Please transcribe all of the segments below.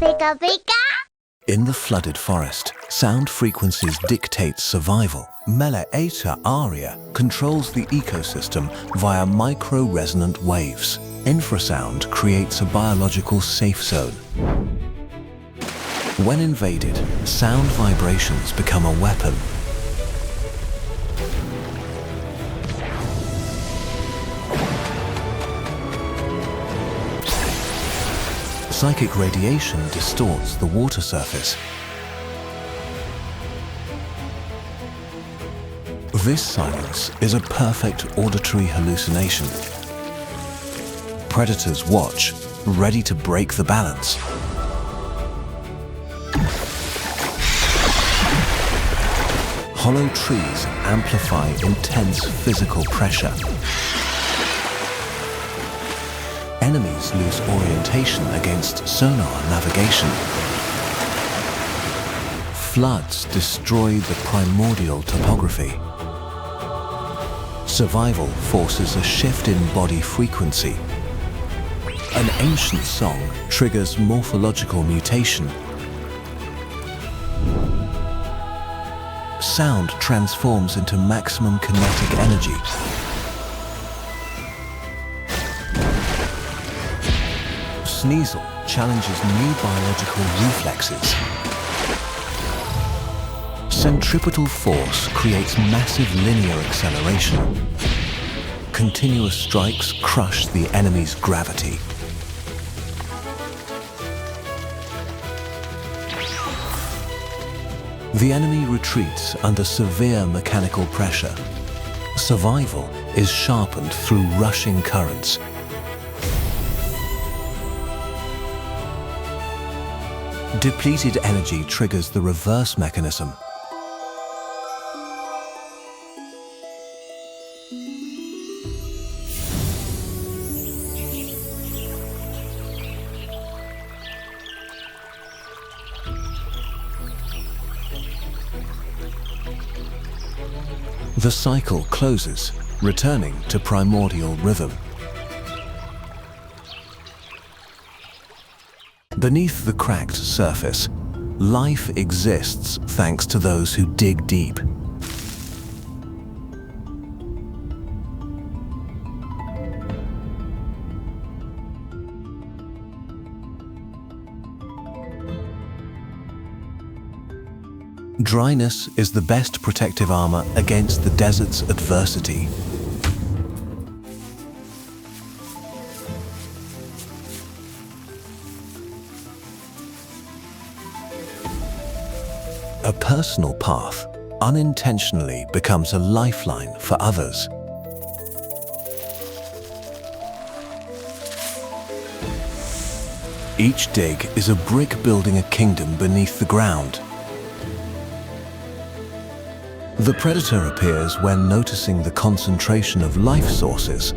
Pika pika! In the flooded forest, sound frequencies dictate survival. Meloetta Aria controls the ecosystem via micro-resonant waves. Infrasound creates a biological safe zone. When invaded, sound vibrations become a weapon. Psychic radiation distorts the water surface. This silence is a perfect auditory hallucination. Predators watch, ready to break the balance. Hollow trees amplify intense physical pressure. Enemies lose orientation against sonar navigation. Floods destroy the primordial topography. Survival forces a shift in body frequency. An ancient song triggers morphological mutation. Sound transforms into maximum kinetic energy. Sneasel challenges new biological reflexes. Centripetal force creates massive linear acceleration. Continuous strikes crush the enemy's gravity. The enemy retreats under severe mechanical pressure. Survival is sharpened through rushing currents. Depleted energy triggers the reverse mechanism. The cycle closes, returning to primordial rhythm. Beneath the cracked surface, life exists thanks to those who dig deep. Dryness is the best protective armor against the desert's adversity. A personal path unintentionally becomes a lifeline for others. Each dig is a brick building a kingdom beneath the ground. The predator appears when noticing the concentration of life sources.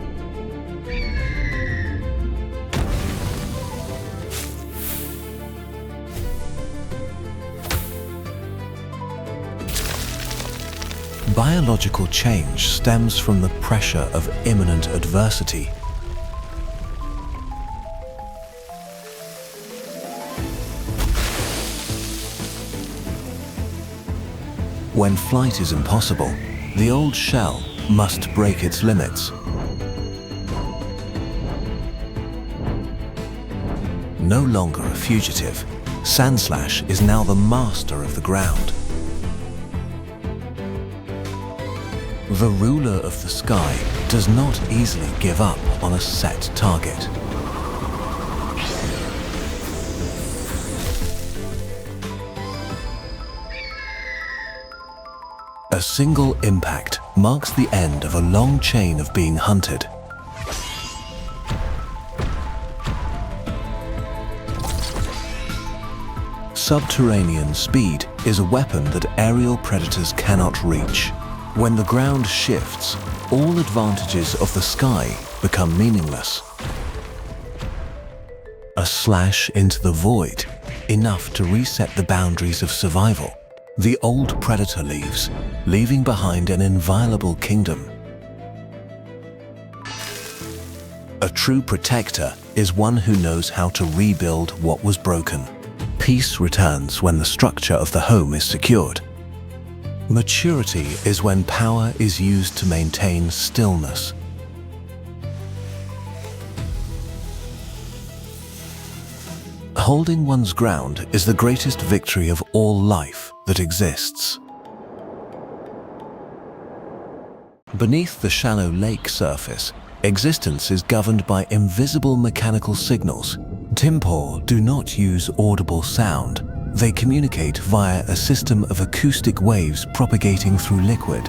Biological change stems from the pressure of imminent adversity. When flight is impossible, the old shell must break its limits. No longer a fugitive, Sandslash is now the master of the ground. The ruler of the sky does not easily give up on a set target. A single impact marks the end of a long chain of being hunted. Subterranean speed is a weapon that aerial predators cannot reach. When the ground shifts, all advantages of the sky become meaningless. A slash into the void, enough to reset the boundaries of survival. The old predator leaves, leaving behind an inviolable kingdom. A true protector is one who knows how to rebuild what was broken. Peace returns when the structure of the home is secured. Maturity is when power is used to maintain stillness. Holding one's ground is the greatest victory of all life that exists. Beneath the shallow lake surface, existence is governed by invisible mechanical signals. Timpor do not use audible sound. They communicate via a system of acoustic waves propagating through liquid.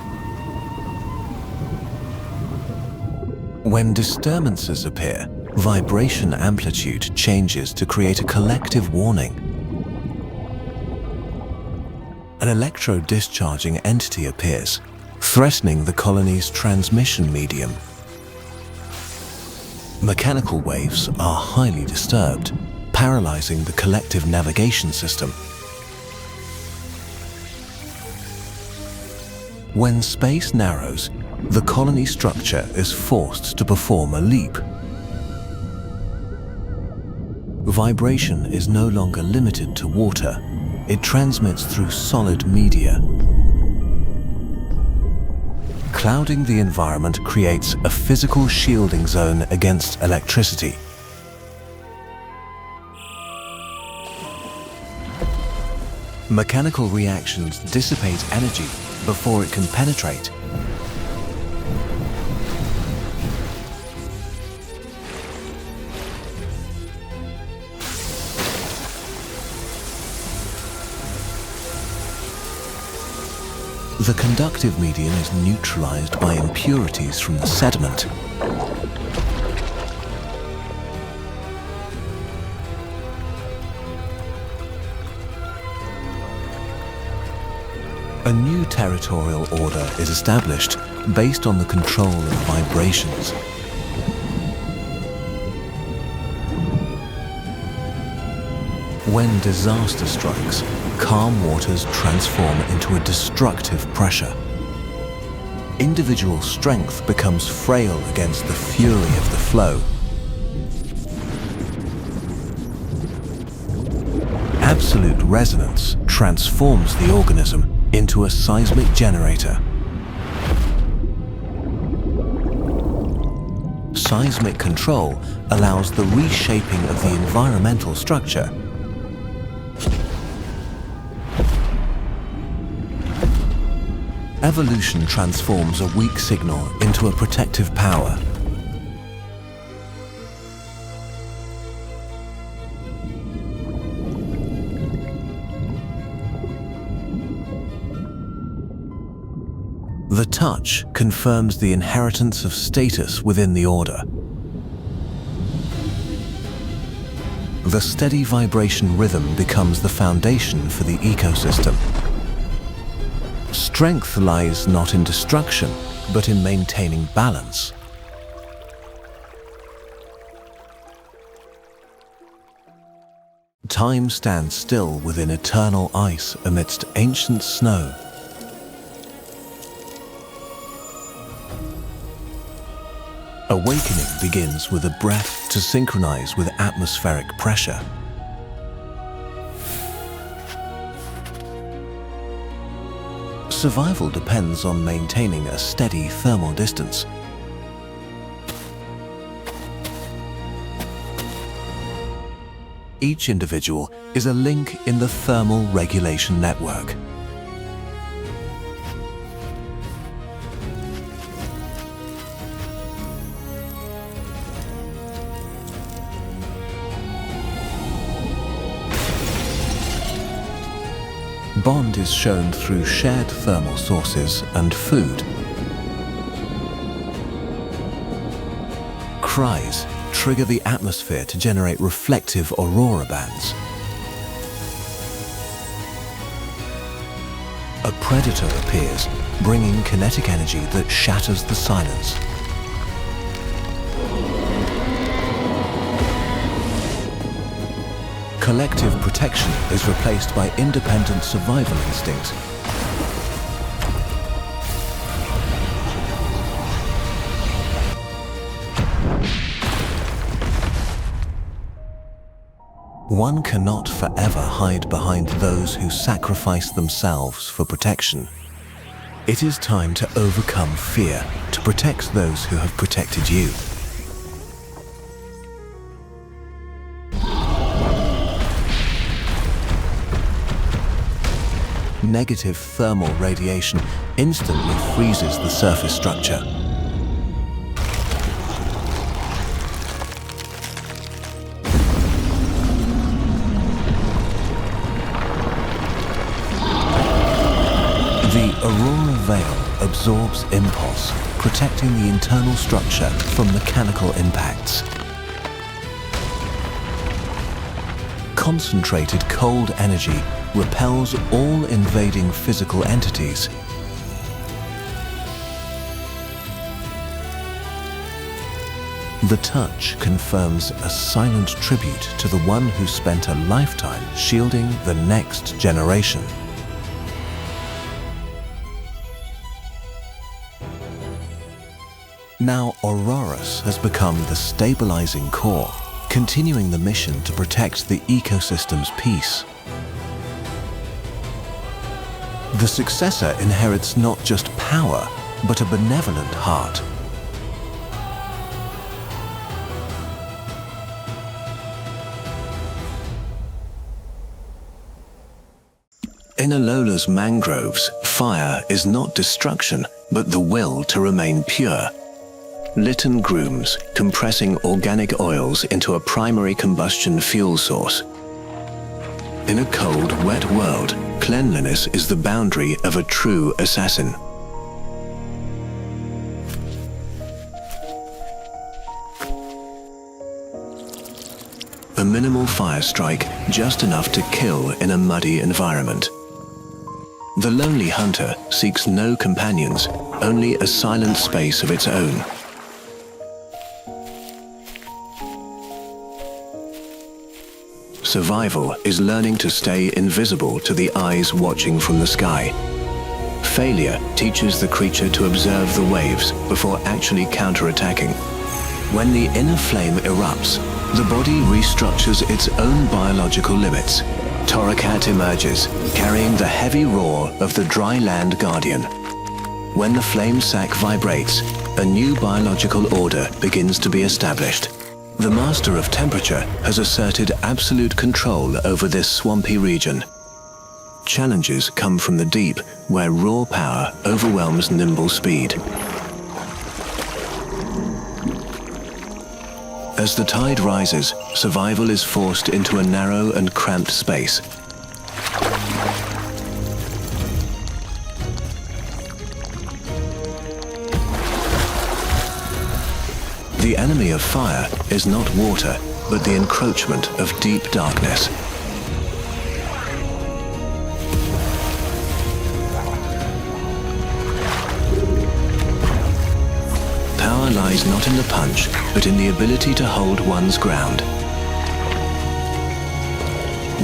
When disturbances appear, vibration amplitude changes to create a collective warning. An electro-discharging entity appears, threatening the colony's transmission medium. Mechanical waves are highly disturbed, paralyzing the collective navigation system. When space narrows, the colony structure is forced to perform a leap. Vibration is no longer limited to water. It transmits through solid media. Clouding the environment creates a physical shielding zone against electricity. Mechanical reactions dissipate energy before it can penetrate. The conductive medium is neutralized by impurities from the sediment. A new territorial order is established based on the control of vibrations. When disaster strikes, calm waters transform into a destructive pressure. Individual strength becomes frail against the fury of the flow. Absolute resonance transforms the organism into a seismic generator. Seismic control allows the reshaping of the environmental structure. Evolution transforms a weak signal into a protective power. The touch confirms the inheritance of status within the order. The steady vibration rhythm becomes the foundation for the ecosystem. Strength lies not in destruction, but in maintaining balance. Time stands still within eternal ice amidst ancient snow. Awakening begins with a breath to synchronize with atmospheric pressure. Survival depends on maintaining a steady thermal distance. Each individual is a link in the thermal regulation network. Bond is shown through shared thermal sources and food. Cries trigger the atmosphere to generate reflective aurora bands. A predator appears, bringing kinetic energy that shatters the silence. Collective protection is replaced by independent survival instinct. One cannot forever hide behind those who sacrifice themselves for protection. It is time to overcome fear to protect those who have protected you. Negative thermal radiation instantly freezes the surface structure. The Aurora veil absorbs impulse, protecting the internal structure from mechanical impacts. Concentrated cold energy repels all invading physical entities. The touch confirms a silent tribute to the one who spent a lifetime shielding the next generation. Now Aurorus has become the stabilizing core, continuing the mission to protect the ecosystem's peace. The successor inherits not just power, but a benevolent heart. In Alola's mangroves, fire is not destruction, but the will to remain pure. Litten grooms, compressing organic oils into a primary combustion fuel source. In a cold, wet world, cleanliness is the boundary of a true assassin. A minimal fire strike, just enough to kill in a muddy environment. The lonely hunter seeks no companions, only a silent space of its own. Survival is learning to stay invisible to the eyes watching from the sky. Failure teaches the creature to observe the waves before actually counterattacking. When the inner flame erupts, the body restructures its own biological limits. Torracat emerges, carrying the heavy roar of the dry land guardian. When the flame sac vibrates, a new biological order begins to be established. The Master of Temperature has asserted absolute control over this swampy region. Challenges come from the deep, where raw power overwhelms nimble speed. As the tide rises, survival is forced into a narrow and cramped space. The enemy of fire is not water, but the encroachment of deep darkness. Power lies not in the punch, but in the ability to hold one's ground.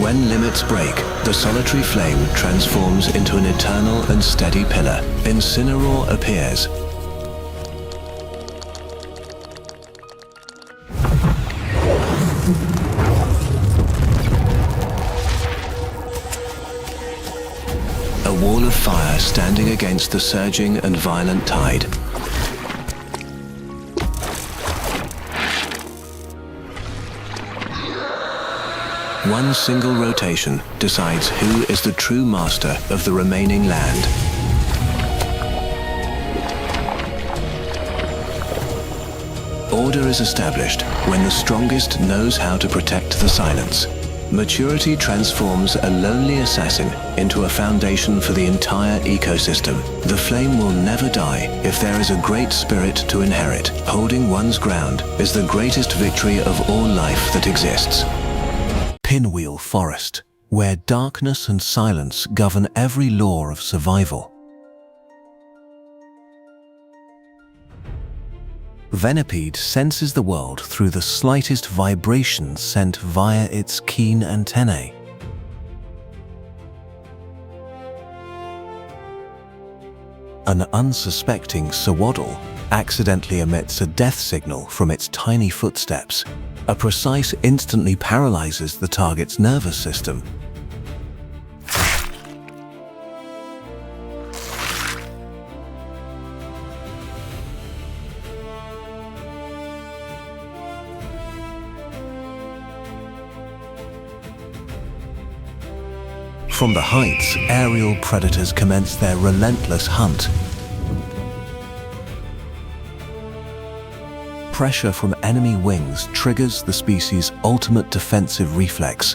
When limits break, the solitary flame transforms into an eternal and steady pillar. Incineroar appears. A wall of fire standing against the surging and violent tide. One single rotation decides who is the true master of the remaining land. Order is established when the strongest knows how to protect the silence. Maturity transforms a lonely assassin into a foundation for the entire ecosystem. The flame will never die if there is a great spirit to inherit. Holding one's ground is the greatest victory of all life that exists. Pinwheel Forest, where darkness and silence govern every law of survival. Venipede senses the world through the slightest vibration sent via its keen antennae. An unsuspecting sawaddle accidentally emits a death signal from its tiny footsteps. A precise instantly paralyzes the target's nervous system. From the heights, aerial predators commence their relentless hunt. Pressure from enemy wings triggers the species' ultimate defensive reflex.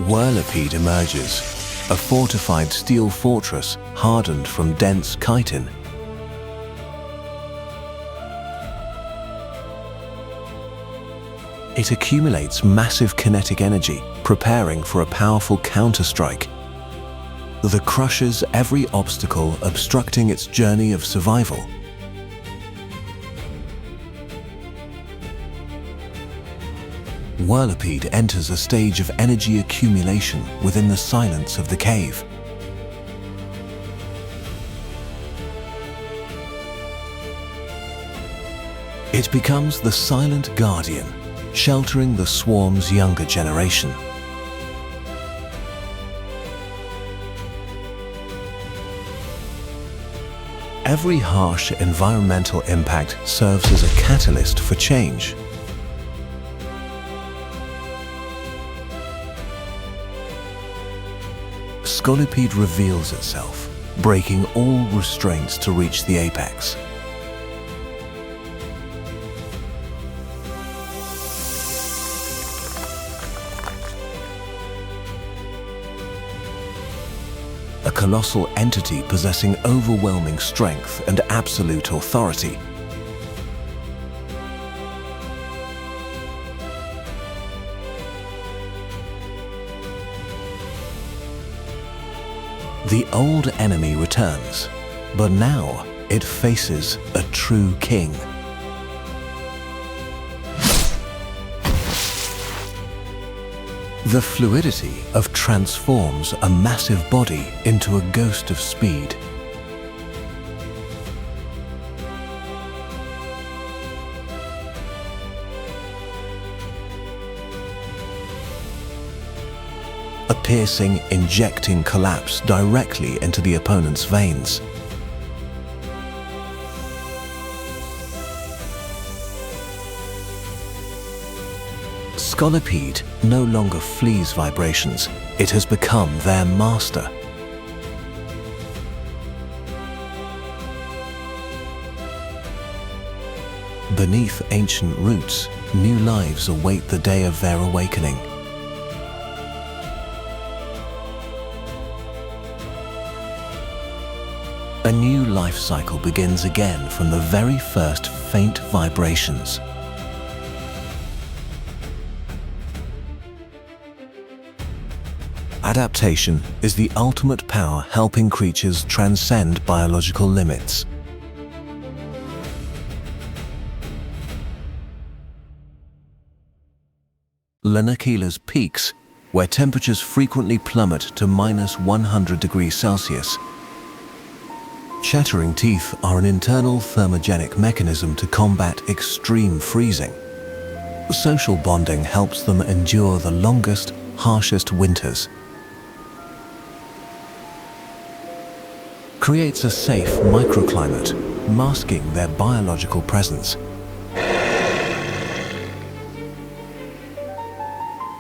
Whirlipede emerges, a fortified steel fortress hardened from dense chitin. It accumulates massive kinetic energy, preparing for a powerful counterstrike that crushes every obstacle obstructing its journey of survival. Whirlipede enters a stage of energy accumulation within the silence of the cave. It becomes the silent guardian, sheltering the swarm's younger generation. Every harsh environmental impact serves as a catalyst for change. Scolipede reveals itself, breaking all restraints to reach the apex. A colossal entity possessing overwhelming strength and absolute authority. The old enemy returns, but now it faces a true king. The fluidity of transforms a massive body into a ghost of speed. A piercing, injecting collapse directly into the opponent's veins. Scolipede no longer flees vibrations, it has become their master. Beneath ancient roots, new lives await the day of their awakening. A new life cycle begins again from the very first faint vibrations. Adaptation is the ultimate power helping creatures transcend biological limits. Lanakeela's peaks, where temperatures frequently plummet to -100 degrees Celsius. Chattering teeth are an internal thermogenic mechanism to combat extreme freezing. Social bonding helps them endure the longest, harshest winters. Creates a safe microclimate, masking their biological presence.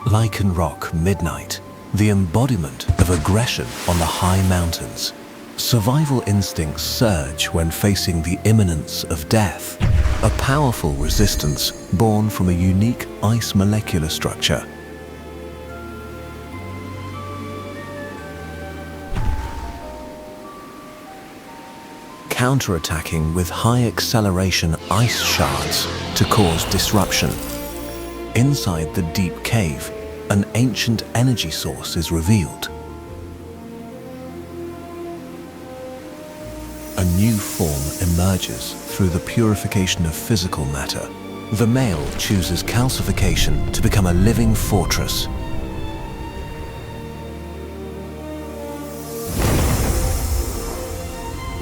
Lichen Rock Midnight, the embodiment of aggression on the high mountains. Survival instincts surge when facing the imminence of death. A powerful resistance born from a unique ice molecular structure. Counterattacking with high acceleration ice shards to cause disruption. Inside the deep cave, an ancient energy source is revealed. A new form emerges through the purification of physical matter. The male chooses calcification to become a living fortress.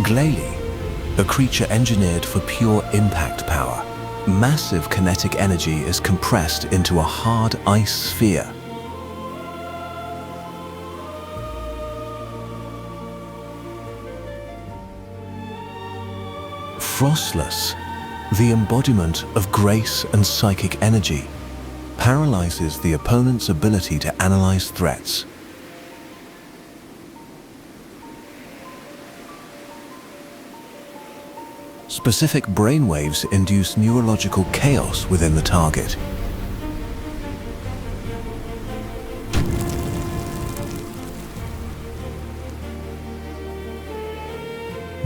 Glalie, a creature engineered for pure impact power. Massive kinetic energy is compressed into a hard ice sphere. Frostless, the embodiment of grace and psychic energy, paralyzes the opponent's ability to analyze threats. Specific brainwaves induce neurological chaos within the target.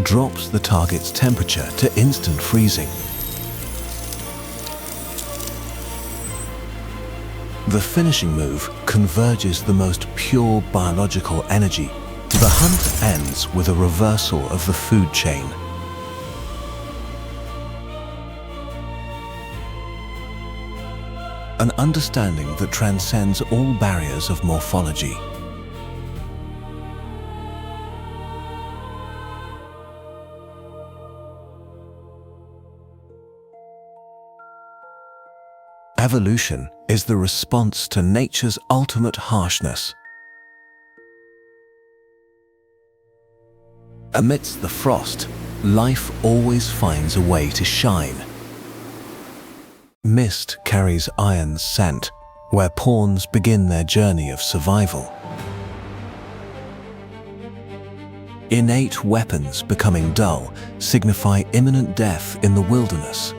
Drops the target's temperature to instant freezing. The finishing move converges the most pure biological energy. The hunt ends with a reversal of the food chain. An understanding that transcends all barriers of morphology. Evolution is the response to nature's ultimate harshness. Amidst the frost, life always finds a way to shine. Mist carries iron's scent, where pawns begin their journey of survival. Innate weapons becoming dull signify imminent death in the wilderness.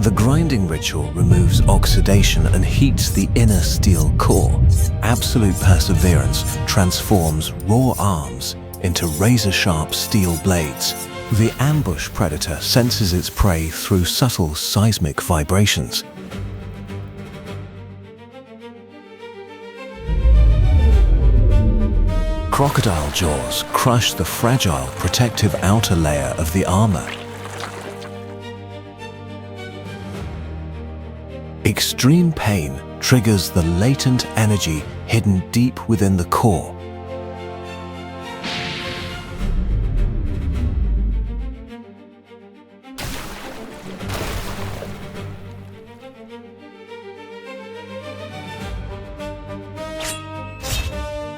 The grinding ritual removes oxidation and heats the inner steel core. Absolute perseverance transforms raw arms into razor-sharp steel blades. The ambush predator senses its prey through subtle seismic vibrations. Crocodile jaws crush the fragile protective outer layer of the armor. Extreme pain triggers the latent energy hidden deep within the core.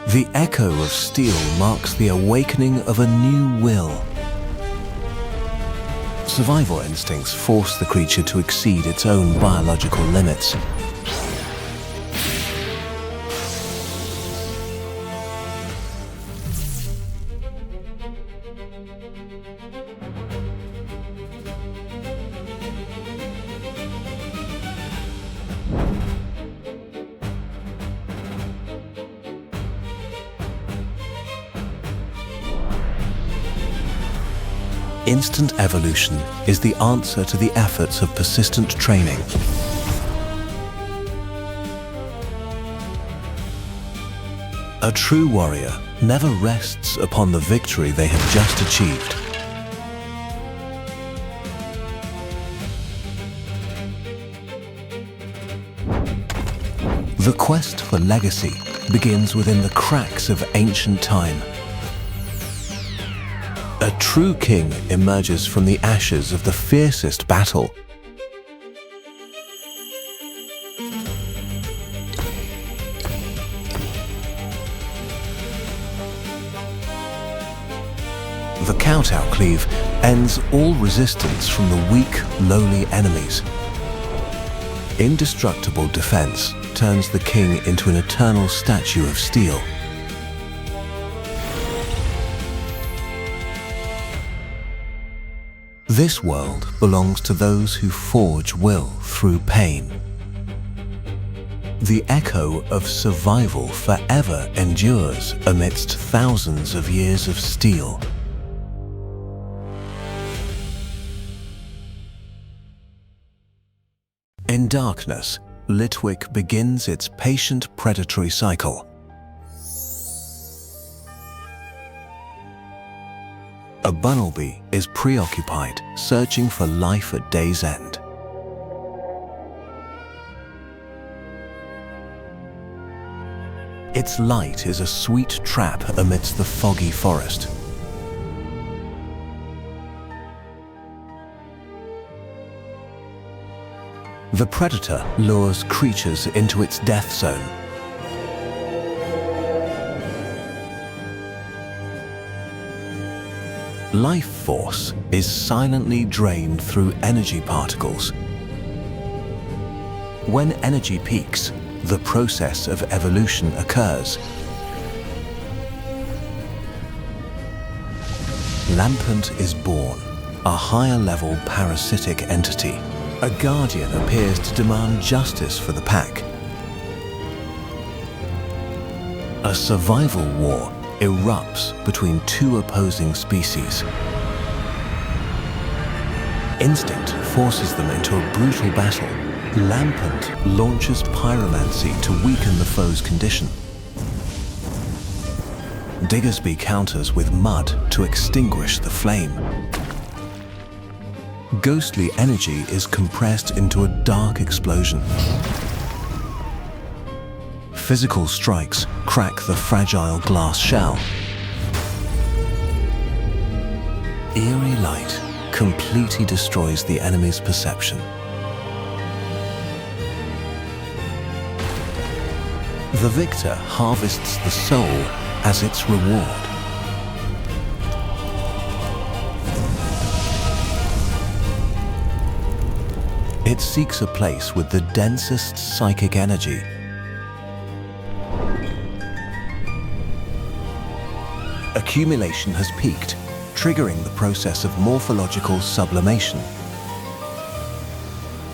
The echo of steel marks the awakening of a new will. Survival instincts force the creature to exceed its own biological limits. Instant evolution is the answer to the efforts of persistent training. A true warrior never rests upon the victory they have just achieved. The quest for legacy begins within the cracks of ancient time. A true king emerges from the ashes of the fiercest battle. The kowtow cleave ends all resistance from the weak, lowly enemies. Indestructible defense turns the king into an eternal statue of steel. This world belongs to those who forge will through pain. The echo of survival forever endures amidst thousands of years of steel. In darkness, Litwick begins its patient predatory cycle. A bunnelbee is preoccupied, searching for life at day's end. Its light is a sweet trap amidst the foggy forest. The predator lures creatures into its death zone. Life force is silently drained through energy particles. When energy peaks, the process of evolution occurs. Lampant is born, a higher-level parasitic entity. A guardian appears to demand justice for the pack. A survival war erupts between two opposing species. Instinct forces them into a brutal battle. Lampant launches pyromancy to weaken the foe's condition. Diggersby counters with mud to extinguish the flame. Ghostly energy is compressed into a dark explosion. Physical strikes crack the fragile glass shell. Eerie light completely destroys the enemy's perception. The victor harvests the soul as its reward. It seeks a place with the densest psychic energy. Accumulation has peaked, triggering the process of morphological sublimation.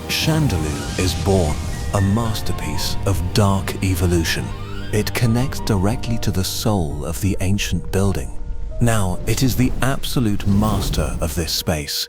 Chandelure is born, a masterpiece of dark evolution. It connects directly to the soul of the ancient building. Now, it is the absolute master of this space.